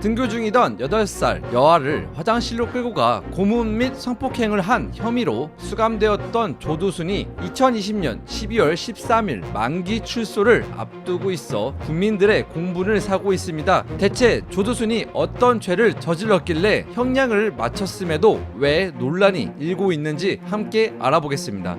등교 중이던 8살 여아를 화장실로 끌고 가 고문 및 성폭행을 한 혐의로 수감되었던 조두순이 2020년 12월 13일 만기 출소를 앞두고 있어 국민들의 공분을 사고 있습니다. 대체 조두순이 어떤 죄를 저질렀길래 형량을 마쳤음에도 왜 논란이 일고 있는지 함께 알아보겠습니다.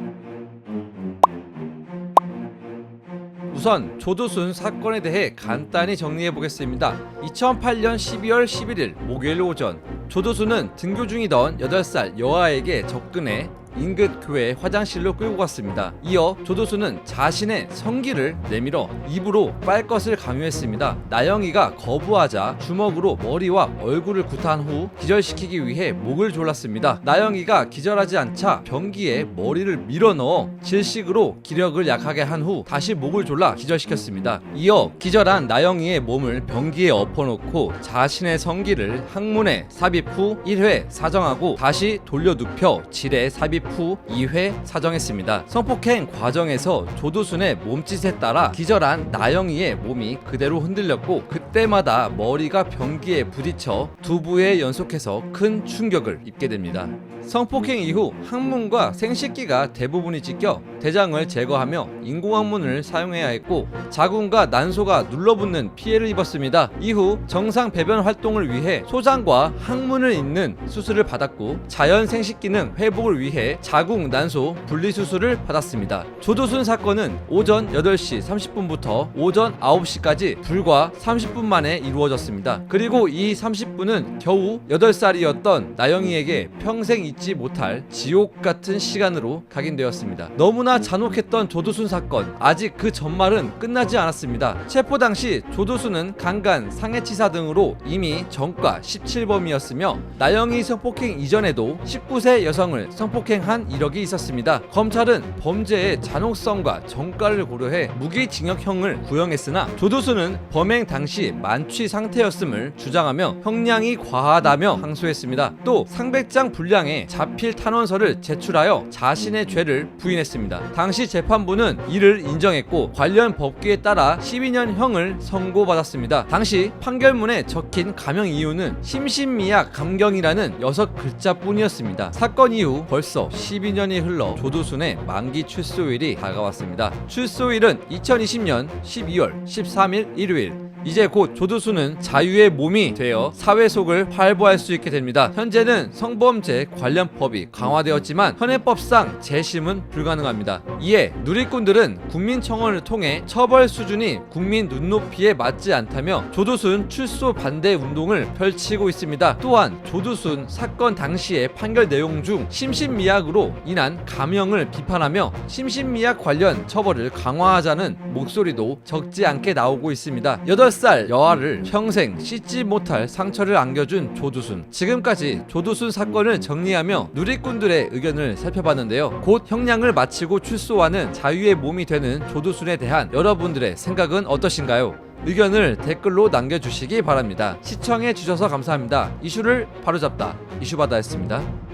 우선 조두순 사건에 대해 간단히 정리해 보겠습니다. 2008년 12월 11일 목요일 오전, 조두순은 등교 중이던 8살 여아에게 접근해 인근 교회 화장실로 끌고 갔습니다. 이어 조두순은 자신의 성기를 내밀어 입으로 빨 것을 강요했습니다. 나영이가 거부하자 주먹으로 머리와 얼굴을 구타한 후 기절시키기 위해 목을 졸랐습니다. 나영이가 기절하지 않자 변기에 머리를 밀어넣어 질식으로 기력을 약하게 한 후 다시 목을 졸라 기절시켰습니다. 이어 기절한 나영이의 몸을 변기에 엎어놓고 자신의 성기를 항문에 삽입 후 1회 사정하고 다시 돌려 눕혀 질에 삽입 후 2회 사정했습니다. 성폭행 과정에서 조두순의 몸짓에 따라 기절한 나영이의 몸이 그대로 흔들렸고 그때마다 머리가 변기에 부딪혀 두부에 연속해서 큰 충격을 입게 됩니다. 성폭행 이후 항문과 생식기가 대부분이 찢겨 대장을 제거하며 인공항문을 사용해야 했고 자궁과 난소가 눌러붙는 피해를 입었습니다. 이후 정상 배변 활동을 위해 소장과 항문을 잇는 수술을 받았고 자연 생식기능 회복을 위해 자궁 난소 분리수술을 받았습니다. 조두순 사건은 오전 8시 30분부터 오전 9시까지 불과 30분 만에 이루어졌습니다. 그리고 이 30분은 겨우 8살이었던 나영이에게 평생 잊지 못할 지옥 같은 시간으로 각인되었습니다. 너무나 잔혹했던 조두순 사건, 아직 그 전말은 끝나지 않았습니다. 체포 당시 조두순은 강간, 상해치사 등으로 이미 전과 17범이었으며 나영이 성폭행 이전에도 19세 여성을 성폭행한 이력이 있었습니다. 검찰은 범죄의 잔혹성과 전과를 고려해 무기징역형을 구형했으나 조두순은 범행 당시 만취 상태였음을 주장하며 형량이 과하다며 항소했습니다. 또 상백장 분량의 자필 탄원서를 제출하여 자신의 죄를 부인했습니다. 당시 재판부는 이를 인정했고 관련 법규에 따라 12년형을 선고받았습니다. 당시 판결문에 적힌 감형 이유는 심신미약 감경이라는 6글자뿐이었습니다. 사건 이후 벌써 12년이 흘러 조두순의 만기 출소일이 다가왔습니다. 출소일은 2020년 12월 13일 일요일. 이제 곧 조두순은 자유의 몸이 되어 사회 속을 활보할 수 있게 됩니다. 현재는 성범죄 관련 법이 강화되었지만 현행법상 재심은 불가능합니다. 이에 누리꾼들은 국민청원을 통해 처벌 수준이 국민 눈높이에 맞지 않다며 조두순 출소 반대 운동을 펼치고 있습니다. 또한 조두순 사건 당시의 판결 내용 중 심신미약으로 인한 감형을 비판하며 심신미약 관련 처벌을 강화하자는 목소리도 적지 않게 나오고 있습니다. 8살 여아를 평생 씻지 못할 상처를 안겨준 조두순. 지금까지 조두순 사건을 정리하며 누리꾼들의 의견을 살펴봤는데요. 곧 형량을 마치고 출소하는 자유의 몸이 되는 조두순에 대한 여러분들의 생각은 어떠신가요? 의견을 댓글로 남겨주시기 바랍니다. 시청해주셔서 감사합니다. 이슈를 바로잡다 이슈바다였습니다.